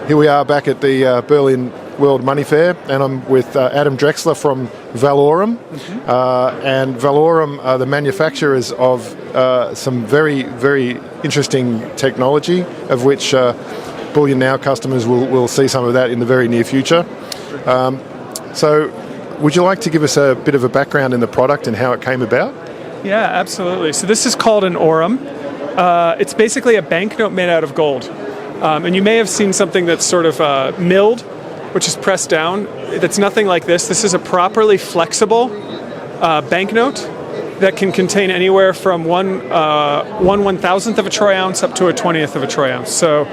Here we are back at the Berlin World Money Fair, and I'm with Adam Drexler from Valaurum. And Valaurum are the manufacturers of some very, very interesting technology, of which Bullion Now customers will see some of that in the very near future. So would you like to give us a bit of a background in the product and how it came about? Yeah, absolutely. So this is called an Aurum. It's basically a banknote made out of gold. And you may have seen something that's sort of milled, which is pressed down. That's nothing like this. This is a properly flexible banknote that can contain anywhere from one 1/1000th of a troy ounce up to a 20th of a troy ounce. So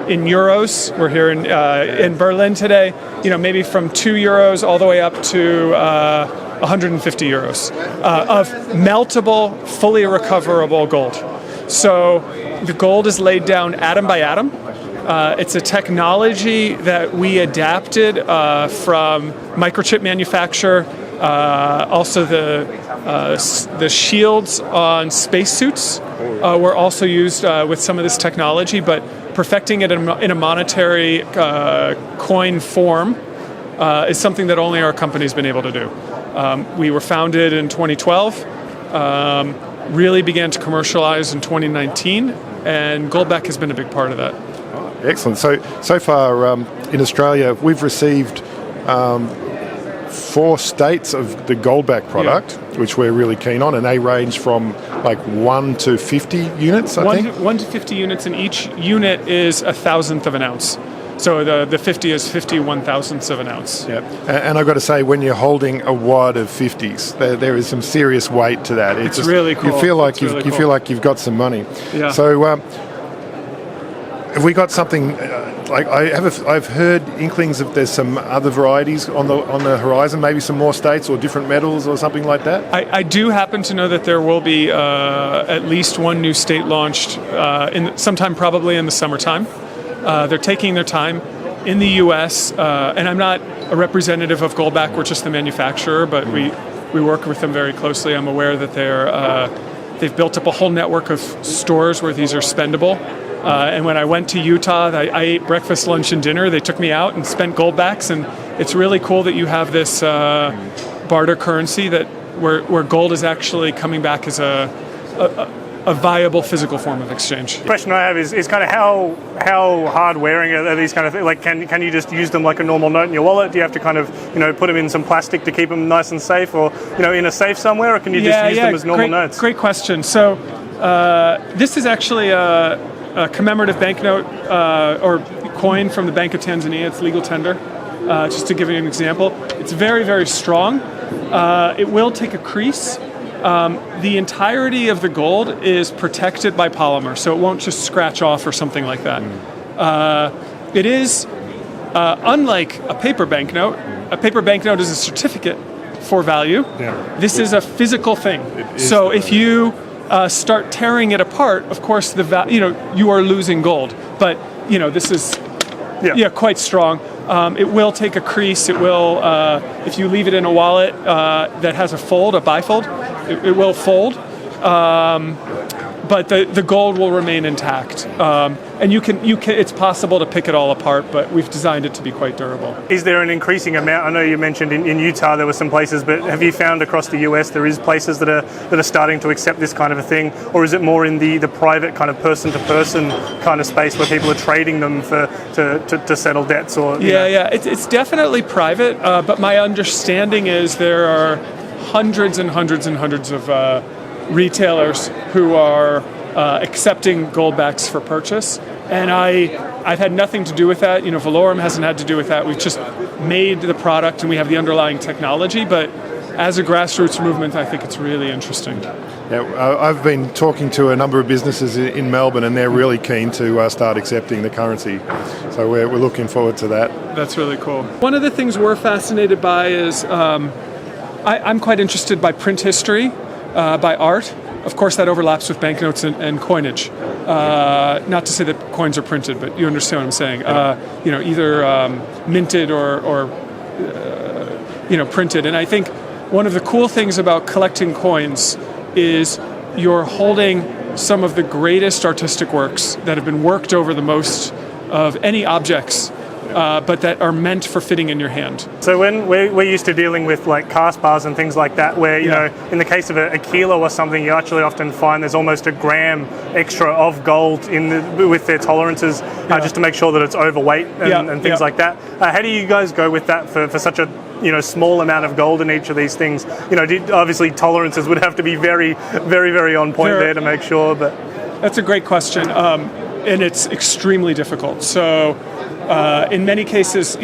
in euros, we're here in Berlin today, maybe from €2 all the way up to 150 euros of meltable, fully recoverable gold. So the gold is laid down atom by atom. It's a technology that we adapted from microchip manufacture, also the shields on spacesuits were also used with some of this technology, but perfecting it in a monetary coin form is something that only our company's been able to do. We were founded in 2012. Really began to commercialize in 2019, and Goldback has been a big part of that. Excellent. So far in Australia, we've received 4 states of the Goldback product, which we're really keen on, and they range from like 1 to 50 units, I think? 1 to 50 units, and each unit is 1,000th of an ounce. So the 50 is 51,000ths of an ounce. Yeah, and I've got to say, when you're holding a wad of 50s, there is some serious weight to that. It's just really cool. You feel like you've got some money. Yeah. So have we got something like I've heard inklings of there's some other varieties on the horizon, maybe some more states or different metals or something like that? I do happen to know that there will be at least one new state launched sometime probably in the summertime. They're taking their time in the U.S., and I'm not a representative of Goldback, we're just the manufacturer, but we work with them very closely. I'm aware that they've built up a whole network of stores where these are spendable. And when I went to Utah, I ate breakfast, lunch, and dinner. They took me out and spent Goldbacks, and it's really cool that you have this barter currency where gold is actually coming back as a viable physical form of exchange. The question I have is kind of how hard wearing are these kind of things? Like, can you just use them like a normal note in your wallet? Do you have to kind of put them in some plastic to keep them nice and safe, or in a safe somewhere, or can you just use them as normal notes? Great question. So this is actually a commemorative banknote or coin from the Bank of Tanzania. It's legal tender. Just to give you an example, it's very, very strong. It will take a crease. The entirety of the gold is protected by polymer, so it won't just scratch off or something like that. It is, unlike a paper banknote, a paper banknote is a certificate for value. Yeah. This is a physical thing. So if you start tearing it apart, of course, you are losing gold. But this is quite strong. It will take a crease. It will, if you leave it in a wallet that has a bifold, it will fold. But the gold will remain intact, and you can. It's possible to pick it all apart, but we've designed it to be quite durable. Is there an increasing amount? I know you mentioned in Utah there were some places, but have you found across the US there is places that are starting to accept this kind of a thing, or is it more in the private kind of person-to-person kind of space where people are trading them to settle debts? Or it's definitely private, but my understanding is there are hundreds and hundreds and hundreds of retailers who are accepting Goldbacks for purchase, and I've had nothing to do with that. Valaurum hasn't had to do with that. We've just made the product and we have the underlying technology, but as a grassroots movement, I think it's really interesting. Yeah, I've been talking to a number of businesses in Melbourne, and they're really keen to start accepting the currency. So we're looking forward to that. That's really cool. One of the things we're fascinated by is I'm quite interested by print history. By art. Of course, that overlaps with banknotes and coinage. Not to say that coins are printed, but you understand what I'm saying. Either minted or printed. And I think one of the cool things about collecting coins is you're holding some of the greatest artistic works that have been worked over the most of any objects, but that are meant for fitting in your hand. So when we're used to dealing with like cast bars and things like that, where, you know, in the case of a kilo or something, you actually often find there's almost a gram extra of gold with their tolerances, just to make sure that it's overweight and things like that. How do you guys go with that for such a small amount of gold in each of these things? Obviously tolerances would have to be very, very, very on point there to make sure. But that's a great question, and it's extremely difficult. So in many cases,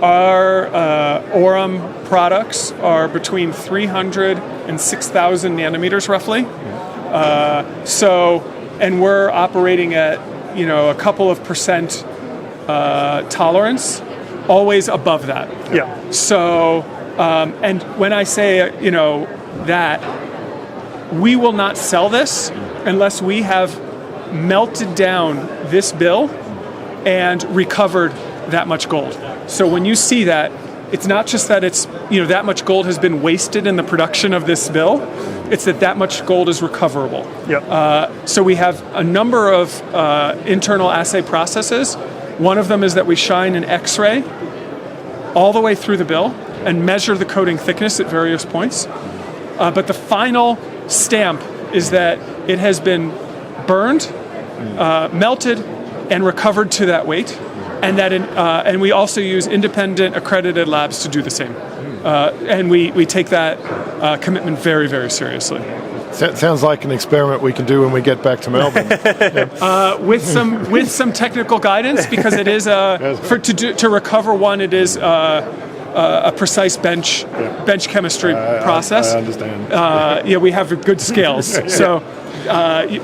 our Aurum products are between 300 and 6,000 nanometers roughly. And we're operating at a couple of percent tolerance, always above that. Yeah. So, and when I say that, we will not sell this unless we have melted down this bill and recovered that much gold. So when you see that, it's not just that it's that much gold has been wasted in the production of this bill. It's that much gold is recoverable. Yep. So we have a number of internal assay processes. One of them is that we shine an X-ray all the way through the bill and measure the coating thickness at various points. But the final stamp is that it has been burned, melted, and recovered to that weight. And and we also use independent accredited labs to do the same. And we take that commitment very, very seriously. Sounds like an experiment we can do when we get back to Melbourne. With some technical guidance, because it is to recover one, it is a precise bench chemistry process. I understand. We have good scales, so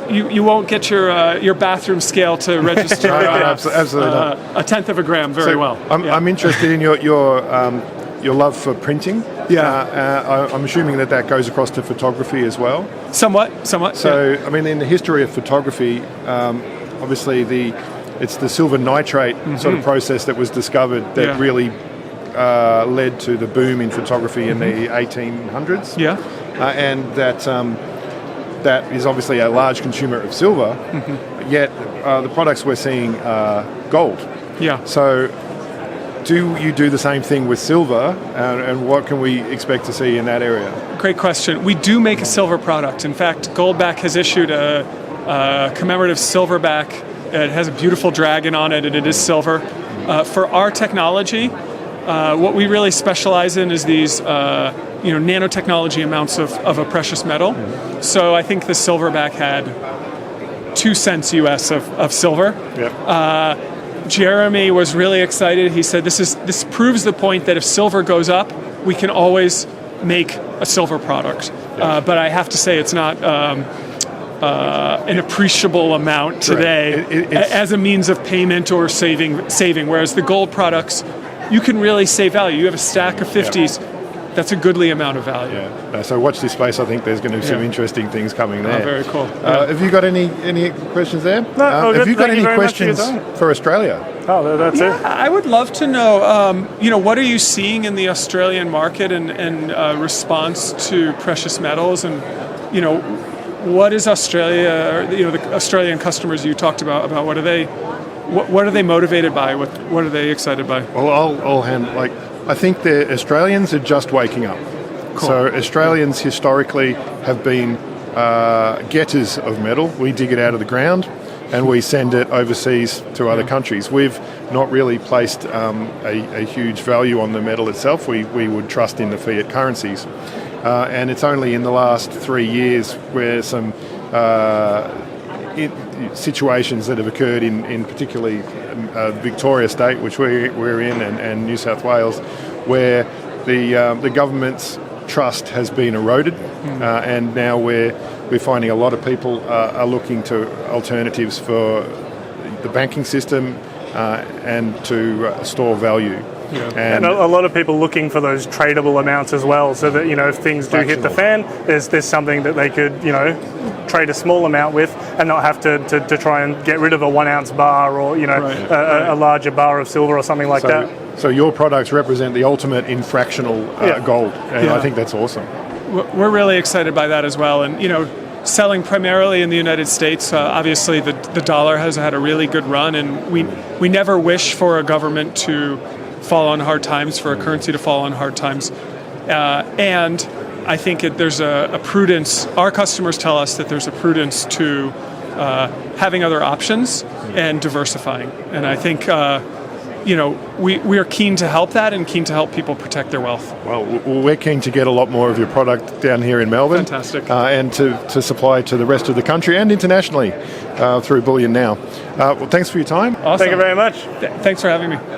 you won't get your bathroom scale to register absolutely a tenth of a gram very well. I'm interested in your love for printing. I'm assuming that goes across to photography as well. Somewhat. So, I mean, in the history of photography, obviously it's the silver nitrate sort of process that was discovered that really led to the boom in photography in the 1800s. Yeah. And that is obviously a large consumer of silver, yet the products we're seeing are gold. Yeah. So do you do the same thing with silver, and what can we expect to see in that area? Great question. We do make a silver product. In fact, Goldback has issued a commemorative silverback. It has a beautiful dragon on it, and it is silver. For our technology, what we really specialize in is these nanotechnology amounts of a precious metal. So I think the silverback had 2 cents US of silver. Yep. Jeremy was really excited. He said, this proves the point that if silver goes up, we can always make a silver product. But I have to say it's not an appreciable amount today as a means of payment or saving. Whereas the gold products, you can really save value. You have a stack of 50s. That's a goodly amount of value. Yeah. So watch this space. I think there's going to be some interesting things coming there. Oh, very cool. Have you got any questions there? No, have you got Thank any you questions for Australia? Oh, that's it. I would love to know, what are you seeing in the Australian market and response to precious metals, and what is Australia? The Australian customers you talked about what are they motivated by? What are they excited by? Well, I'll hand I think the Australians are just waking up. Cool. So Australians historically have been getters of metal. We dig it out of the ground and we send it overseas to other countries. We've not really placed a huge value on the metal itself. We would trust in the fiat currencies. And it's only in the last 3 years where some situations that have occurred in particularly Victoria State, which we're in, and New South Wales, where the government's trust has been eroded, and now we're finding a lot of people are looking to alternatives for the banking system and to store value. Yeah. And a lot of people looking for those tradable amounts as well, so that if things do hit the fan, there's something that they could trade a small amount with and not have to try and get rid of a 1 ounce bar or a larger bar of silver or something like that. So your products represent the ultimate in fractional gold, and I think that's awesome. We're really excited by that as well, and selling primarily in the United States. Obviously, the dollar has had a really good run, and we never wish for a government to fall on hard times, for a currency to fall on hard times. And I think there's a prudence. Our customers tell us that there's a prudence to having other options and diversifying. And I think we are keen to help that and keen to help people protect their wealth. Well, we're keen to get a lot more of your product down here in Melbourne. Fantastic. And to supply to the rest of the country and internationally through Bullion Now. Well, thanks for your time. Awesome. Thank you very much. Thanks for having me.